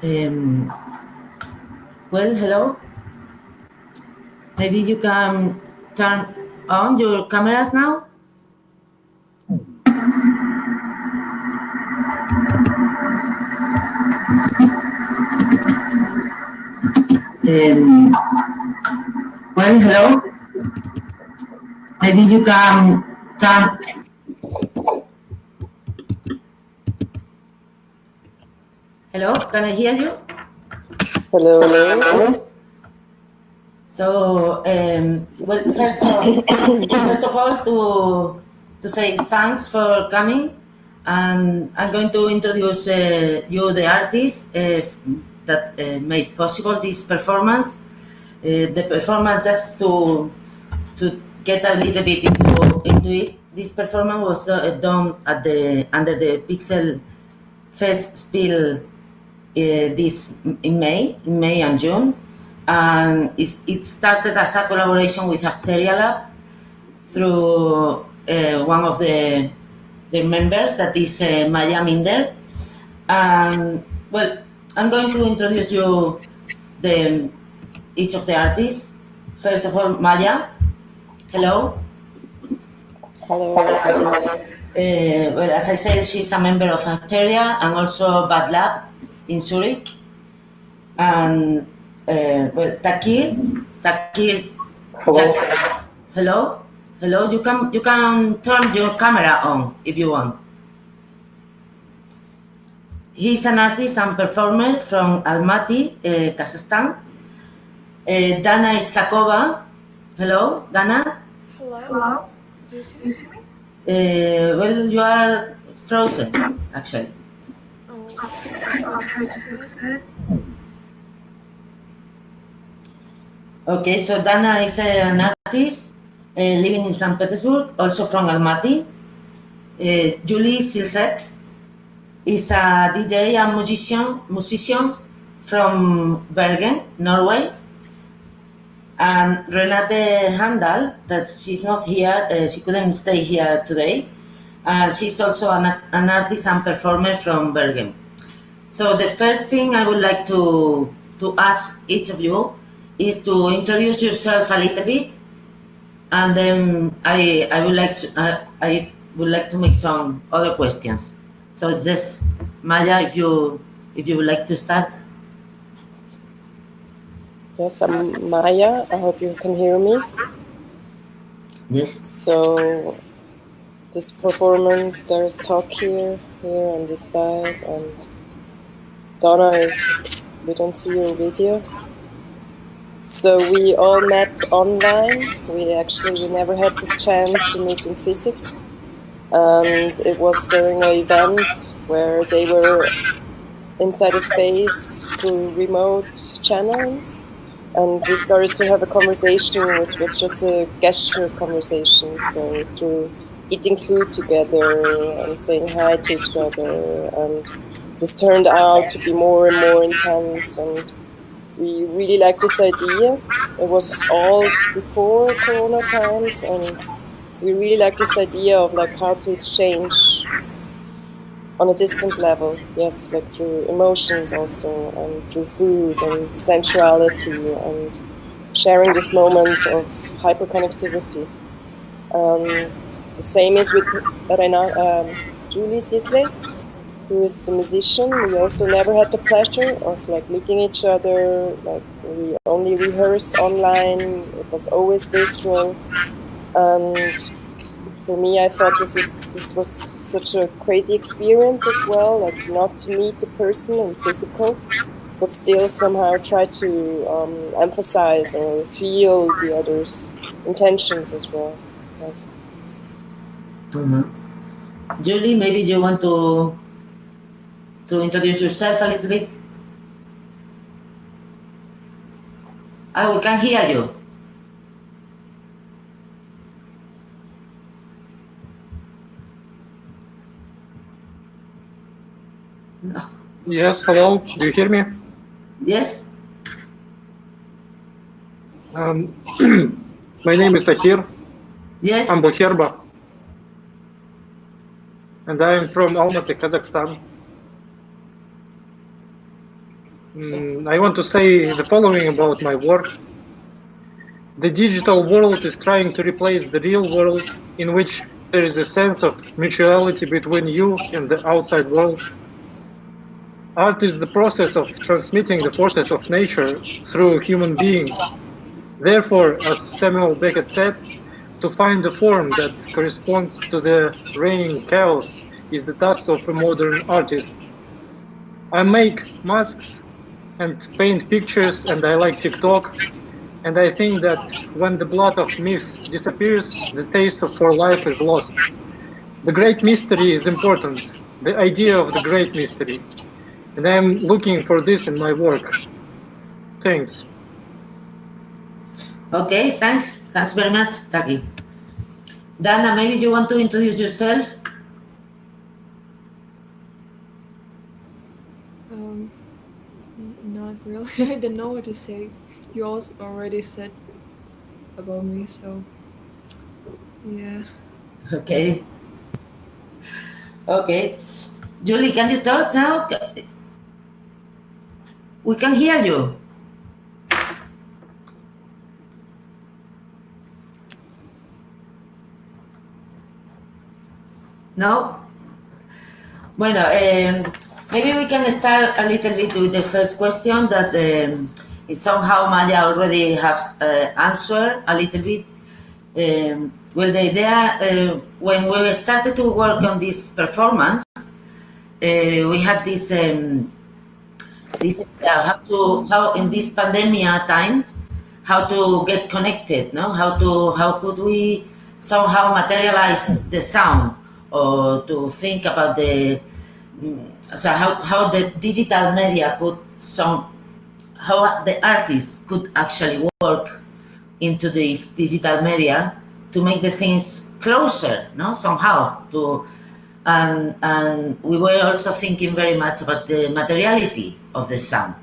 Um, well, hello. Maybe you can turn on your cameras now. Well, hello. Maybe you can turn. Hello, can I hear you? Hello, hello. So, well, first of all, to say thanks for coming, and I'm going to introduce you, the artist that made possible this performance. The performance, just to get a little bit into it. This performance was done at under the Piksel Festspiel this in May and June, and it started as a collaboration with Hackteria Lab through one of the members, that is Maya Minder. And well, I'm going to introduce you each of the artists. First of all, Maya. Hello. Hello. Well, as I said, she's a member of Hackteria and also BadLAB in Zurich. And well, Takhir. Hello. Hello. You can turn your camera on if you want. He's an artist and performer from Almaty, Kazakhstan. Dana Iskakova. Hello, Dana. Hello. Do you see me? Well, you are frozen, actually. I'll try to fix it. Okay, so Dana is an artist living in St. Petersburg, also from Almaty. Julie Silset is a DJ and musician from Bergen, Norway. And Renate Handal, that she's not here, she couldn't stay here today. She's also an artist and performer from Bergen. So the first thing I would like to ask each of you is to introduce yourself a little bit, and then I would like to make some other questions. So just Maya, if you would like to start. Yes, I'm Maya. I hope you can hear me. Yes. So this performance, there's Takhir here on this side, and Donna is, we don't see your video. So we all met online. We never had this chance to meet in physics. And it was during an event where they were inside a space through remote channeling. And we started to have a conversation, which was just a gesture conversation. So through eating food together and saying hi to each other. And this turned out to be more and more intense. And we really liked this idea. It was all before Corona times. And we really liked this idea of like how to exchange on a distant level, yes, like through emotions also, and through food and sensuality, and sharing this moment of hyperconnectivity. The same is with Renate, Julie Sisley, who is the musician. We also never had the pleasure of like meeting each other. Like we only rehearsed online. It was always virtual, and for me, I thought this was such a crazy experience as well, like not to meet the person in physical, but still somehow try to emphasize or feel the other's intentions as well. Yes. Mm-hmm. Julie, maybe you want to introduce yourself a little bit. We can hear you. No. Yes, hello. Do you hear me? Yes. My name is Takhir. Yes. I'm Yakyharov. And I am from Almaty, Kazakhstan. I want to say the following about my work. The digital world is trying to replace the real world, in which there is a sense of mutuality between you and the outside world. Art is the process of transmitting the forces of nature through human beings. Therefore, as Samuel Beckett said, to find a form that corresponds to the reigning chaos is the task of a modern artist. I make masks and paint pictures, and I like TikTok, and I think that when the blood of myth disappears, the taste for life is lost. The great mystery is important, the idea of the great mystery, and I am looking for this in my work. Thanks. Okay, thanks. Thanks very much, Takhir. Dana, maybe you want to introduce yourself? Not really. I don't know what to say. You also already said about me, so yeah. Okay. Okay. Julie, can you talk now? We can hear you. No? Bueno, maybe we can start a little bit with the first question that it somehow Maya already has answered a little bit. Well, the idea, when we started to work on this performance, we had this how in these pandemic times, how to get connected, no? How could we somehow materialize the sound, or to think about so how the digital media could how the artists could actually work into this digital media to make the things closer, no? Somehow and we were also thinking very much about the materiality of the sound.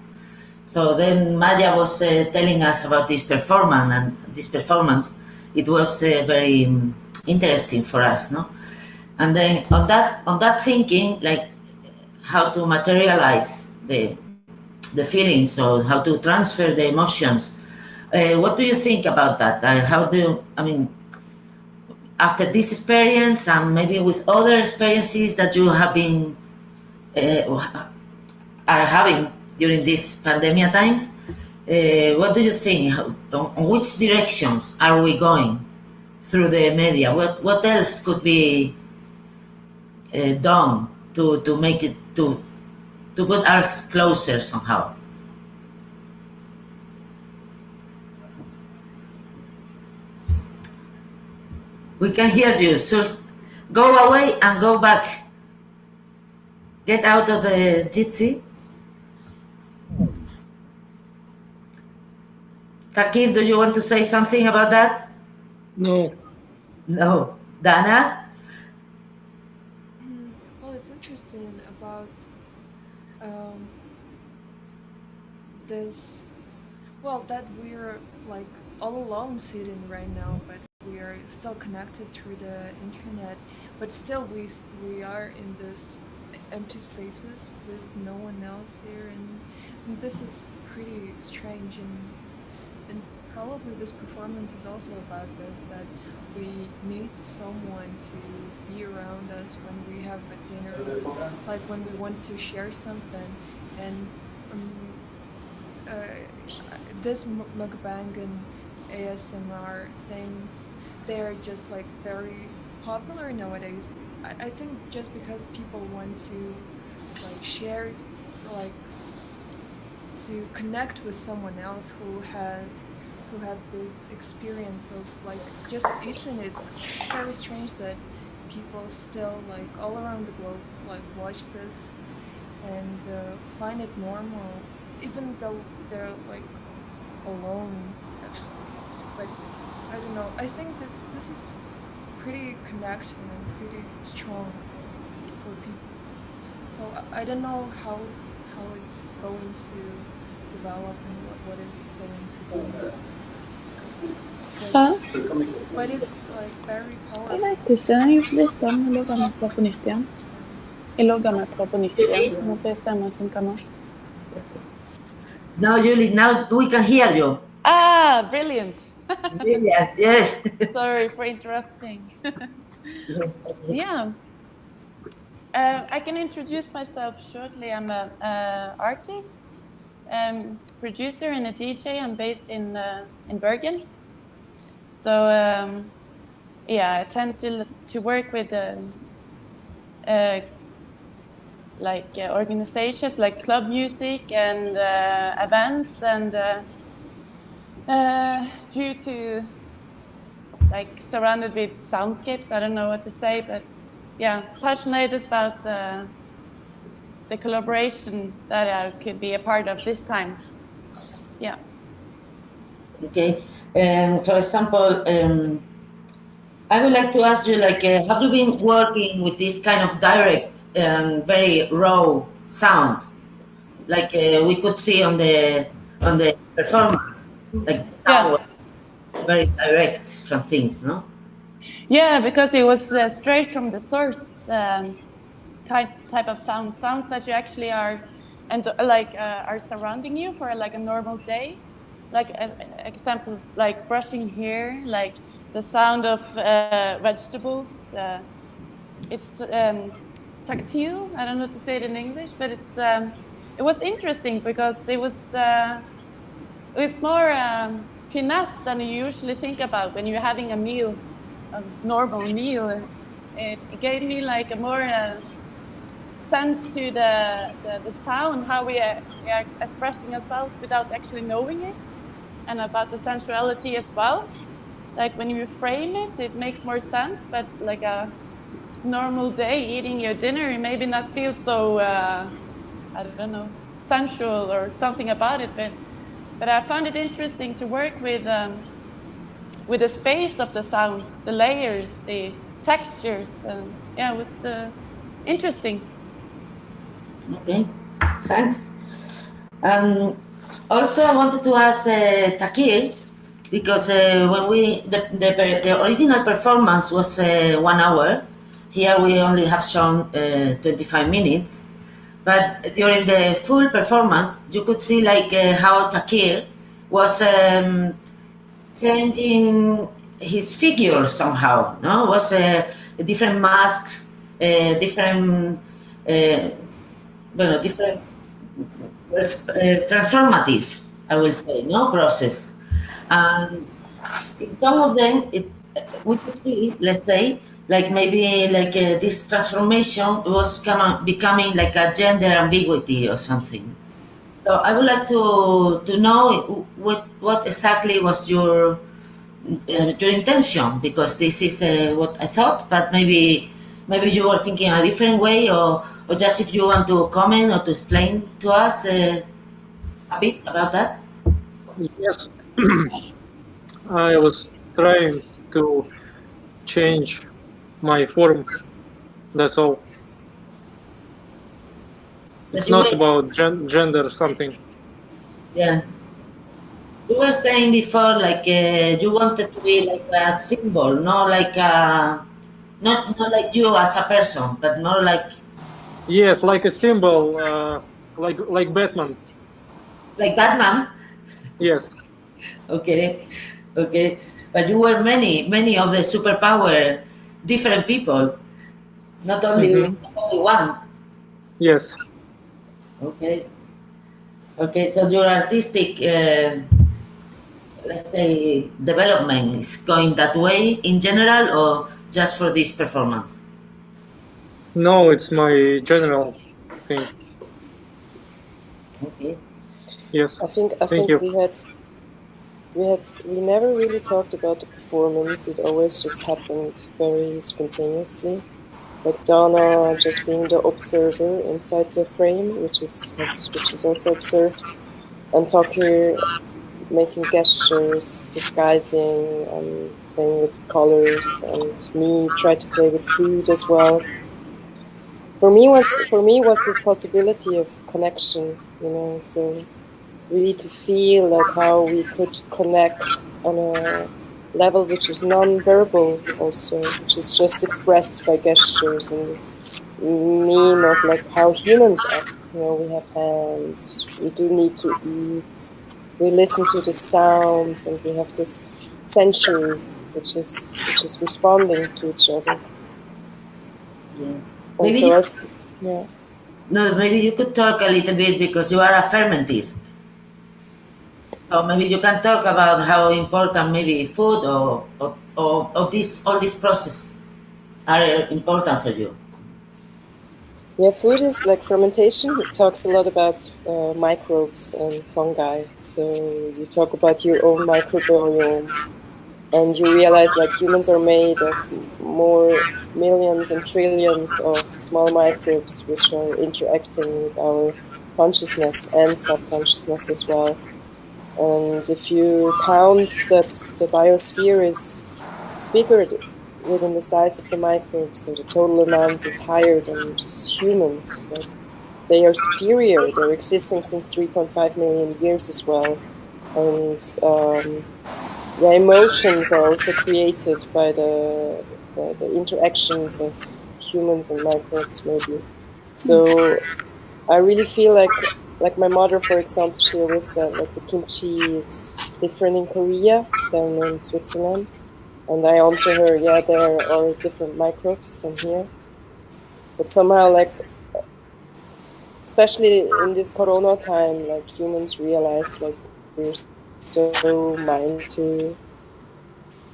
So then Maya was telling us about this performance, and this performance, it was very interesting for us, no? And then on that thinking, like how to materialize the feelings, or how to transfer the emotions. What do you think about that? After this experience, and maybe with other experiences that you have been are having during these pandemic times, what do you think? On which directions are we going through the media? What else could be done to make it to put us closer somehow? We can hear you, so go away and go back. Get out of the jitsi. Takhir, do you want to say something about that? No. No. Dana? Well, it's interesting about this. Well, that we're like all alone sitting right now, but we are still connected through the internet. But still, we are in this empty spaces with no one else here, and this is pretty strange. And probably this performance is also about this, that we need someone to be around us when we have a dinner, like when we want to share something. And this mukbang and ASMR things, they're just like very popular nowadays. I think just because people want to like share, like to connect with someone else who have this experience of like just eating. It's very strange that people still like all around the globe like watch this and find it normal, even though they're like alone actually. But I don't know, I think this is pretty connection and pretty strong for people. So I don't know how it's going to develop and what is going to be. But it's like very powerful. Jeg vet ikke, den har gjort lista, men jeg logger meg på nytt igjen. Jeg logger meg på nytt igjen, så nå får jeg se om den funker nå. Now, Julie, now we can hear you. Ah, brilliant. Yes, yes. Sorry for interrupting. Yes. Yeah. I can introduce myself shortly. I'm an artist, producer, and a DJ. I'm based in Bergen. So yeah, I tend to work with organizations like club music and events, and due to like surrounded with soundscapes. I don't know what to say, but yeah, passionate about the collaboration that I could be a part of this time. Yeah. Okay. For example, I would like to ask you, like, have you been working with this kind of direct, very raw sound, like we could see on the performance, like the sound was very direct from things, no? Yeah, because it was straight from the source type of sounds that you actually are, and are surrounding you for like a normal day. Like an example, like brushing hair, like the sound of vegetables. It's tactile. I don't know how to say it in English, but it was interesting because it was more finesse than you usually think about when you're having a meal, a normal meal. It gave me like a more sense to the sound, how we are expressing ourselves without actually knowing it, and about the sensuality as well. Like when you frame it, it makes more sense, but like a normal day eating your dinner, you maybe not feel so, I don't know, sensual or something about it, but I found it interesting to work with the space of the sounds, the layers, the textures, and yeah, it was interesting. Okay, thanks. Also, I wanted to ask Takhir, because when the original performance was 1 hour, here we only have shown 25 minutes. But during the full performance, you could see like how Takhir was changing his figure somehow. No, it was different masks, different, different transformative, I will say, no process. And in some of them, we could see, let's say, like maybe like this transformation was becoming like a gender ambiguity or something. So I would like to know what exactly was your intention, because this is what I thought, but maybe you were thinking a different way, or just if you want to comment or to explain to us a bit about that. Yes, I was trying to change my form. That's all. It's not about gender or something. Yeah. You were saying before, like you wanted to be like a symbol, not like not like you as a person, but more like. Yes, like a symbol, like Batman. Like Batman. Yes. Okay, okay. But you were many of the superpower, different people, not only one. Yes. Okay. Okay. So your artistic, let's say, development is going that way in general, or just for this performance? No, it's my general thing. Okay. Yes. I think you. we never really talked about the performance. It always just happened very spontaneously. Like Donna just being the observer inside the frame, which is also observed, and Takhir making gestures, disguising, and playing with colors, and me try to play with food as well. For me was this possibility of connection, so really to feel like how we could connect on a level which is non-verbal also, which is just expressed by gestures, and this meme of like how humans act. You know, we have hands. We do need to eat. We listen to the sounds, and we have this sensual, which is responding to each other. Yeah. And Maybe so, maybe you could talk a little bit because you are a fermentist. So maybe you can talk about how important maybe food or this all this process are important for you. yeah, food is like fermentation. It talks a lot about microbes and fungi. So you talk about your own microbiome, and you realize like humans are made of more millions and trillions of small microbes which are interacting with our consciousness and subconsciousness as well. And if you count that the biosphere is bigger within the size of the microbes, so the total amount is higher than just humans. Like they are superior. They're existing since 3.5 million years as well. And the emotions are also created by the interactions of humans and microbes, maybe. So I really feel like my mother, for example, she always said like the kimchi is different in Korea than in Switzerland. And I answer her, yeah, there are different microbes than here. But somehow, like, especially in this Corona time, like humans realize like we're so mind to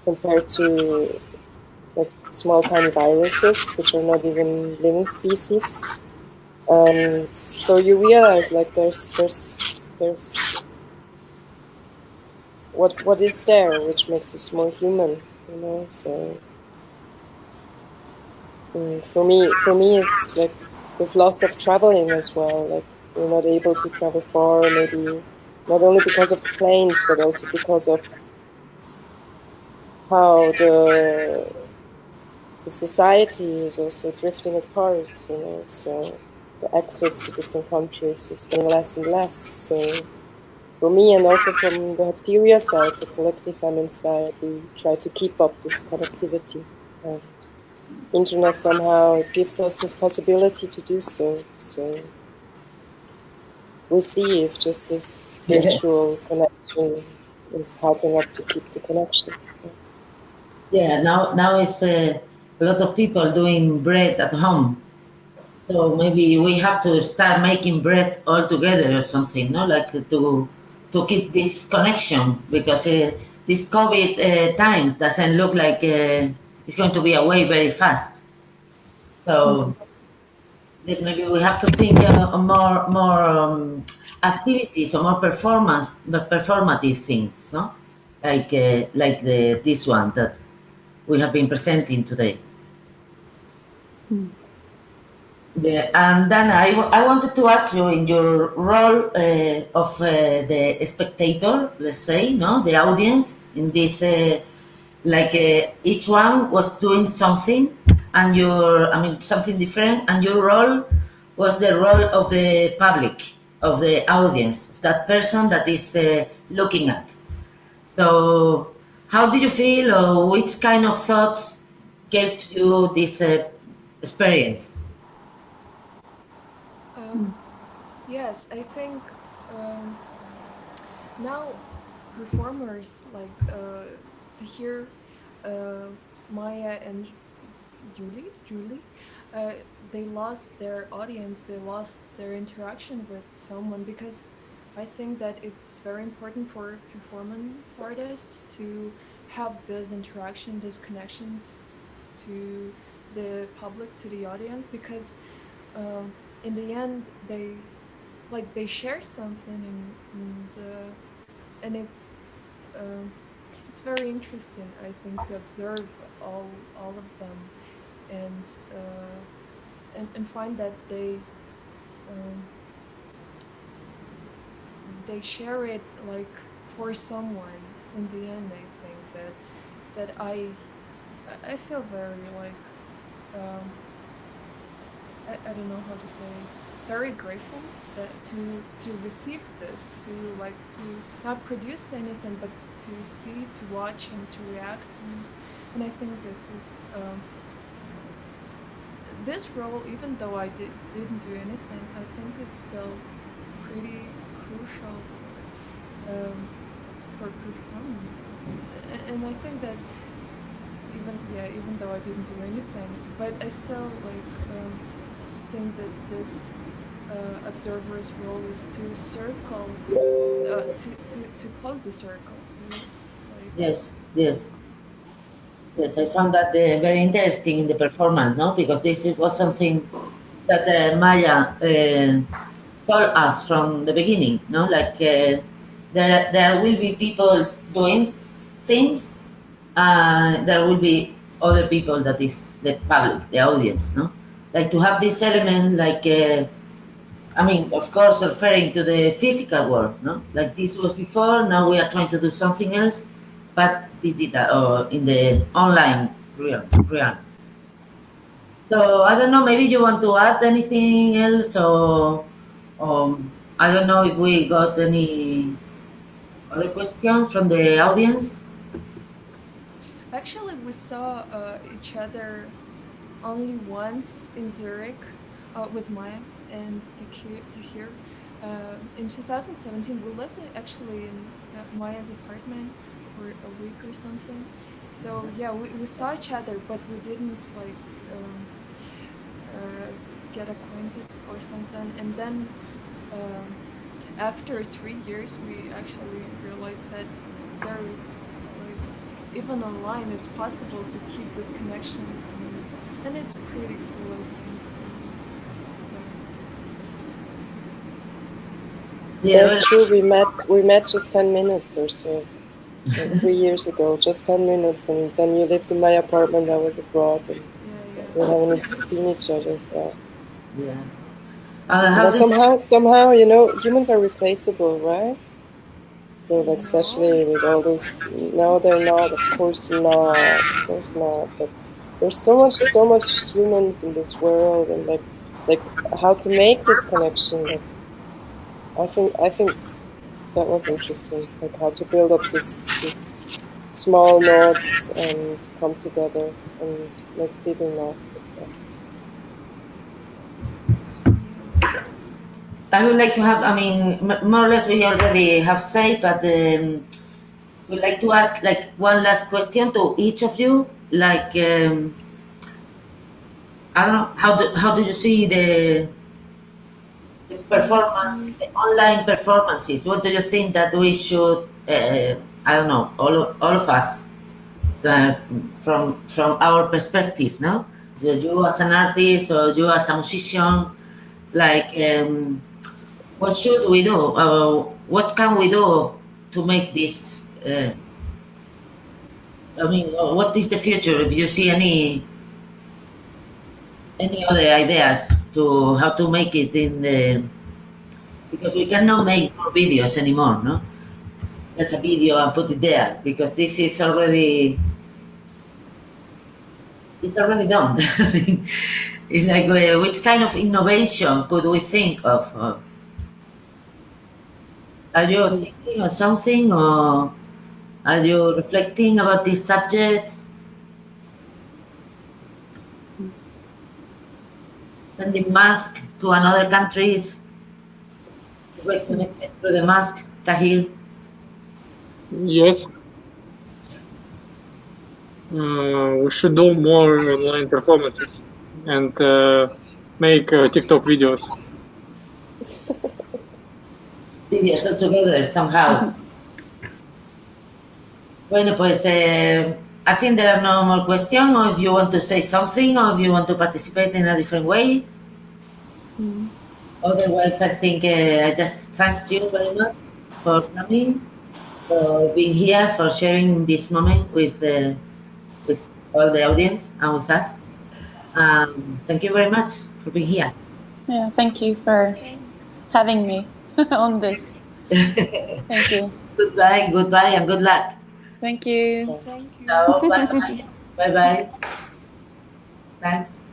compared to like small tiny viruses, which are not even living species. And so you realize like there's what is there which makes us more human, you know. So for me it's like this loss of traveling as well. Like we're not able to travel far, maybe not only because of the planes, but also because of how the society is also drifting apart, you know. So the access to different countries is getting less and less. So for me, and also from the Hackteria side, the collective I'm inside, we try to keep up this connectivity. And internet somehow gives us this possibility to do so. So we see if just this virtual connection is helping up to keep the connection. Yeah, now it's a lot of people doing bread at home. So maybe we have to start making bread all together or something, no? Like to keep this connection because this COVID times doesn't look like it's going to be away very fast. So this maybe we have to think on more activities or more performative things, no? Like this one that we have been presenting today. Yeah, and then I wanted to ask you in your role of the spectator, let's say, no, the audience in this, each one was doing something, and something different, and your role was the role of the public, of the audience, of that person that is looking at. So, how did you feel, or which kind of thoughts gave to you this experience? Yes, I think now performers like Takhir, Maya, and Julie, they lost their audience, they lost their interaction with someone, because I think that it's very important for performance artists to have this interaction, these connections to the public, to the audience, because in the end they share something, and it's very interesting, I think, to observe all of them, and find that they share it like for someone. In the end, I think that I feel very like I don't know how to say, very grateful that to receive this, to not produce anything, but to see, to watch, and to react, and I think this is this role, even though I didn't do anything, I think it's still pretty crucial for performances. And I think that even though I didn't do anything, but I still think that this observer's role is to circle, to close the circle. Yes. I found that very interesting in the performance, no? Because this was something that Maya told us from the beginning, no? Like there will be people doing things, there will be other people that is the public, the audience, no? Like to have this element, like I mean, of course, referring to the physical world, no? Like this was before, now we are trying to do something else, but digital or in the online realm. So I don't know, maybe you want to add anything else, or I don't know if we got any other questions from the audience. Actually, we saw each other only once in Zurich with Maya and Takhir. In 2017, we lived actually in Maya's apartment for a week or something. So yeah, we saw each other, but we didn't get acquainted or something. And then after 3 years, we actually realized that there is even online it's possible to keep this connection, and it's pretty cool, I think. Yeah, it's true. We met just 10 minutes or so, like 3 years ago, just 10 minutes, and then you lived in my apartment. I was abroad, and we haven't seen each other. Yeah. Somehow, you know, humans are replaceable, right? So, like, especially with all those, no, they're not, of course not, but there's so much humans in this world, and like how to make this connection. Like, I think that was interesting, like how to build up this small knots and come together and make bigger knots as well. I would like to have, I mean, more or less we already have said, but we'd like to ask like one last question to each of you. Like, I don't know, how do you see the performance, the online performances? What do you think that we should, I don't know, all of us, from our perspective, no? So you as an artist or you as a musician, like, what should we do? What can we do to make this? I mean, what is the future? If you see any other ideas to how to make it in the, because we cannot make more videos anymore, no? As a video and put it there, because this is already, it's already done. It's like, which kind of innovation could we think of? Are you thinking of something, or are you reflecting about this subject? Sending masks to another countries? We're connected through the mask, Takhir? Yes. We should do more online performances and make TikTok videos. Videos all together somehow. Bueno, pues I think there are no more questions, or if you want to say something, or if you want to participate in a different way. Otherwise, I think I just thanks you very much for coming, for being here, for sharing this moment with all the audience and with us. Thank you very much for being here. Yeah, thank you for having me on this. Thank you. Goodbye, and good luck. Thank you. Thank you. Ciao, bye. Bye. Thanks.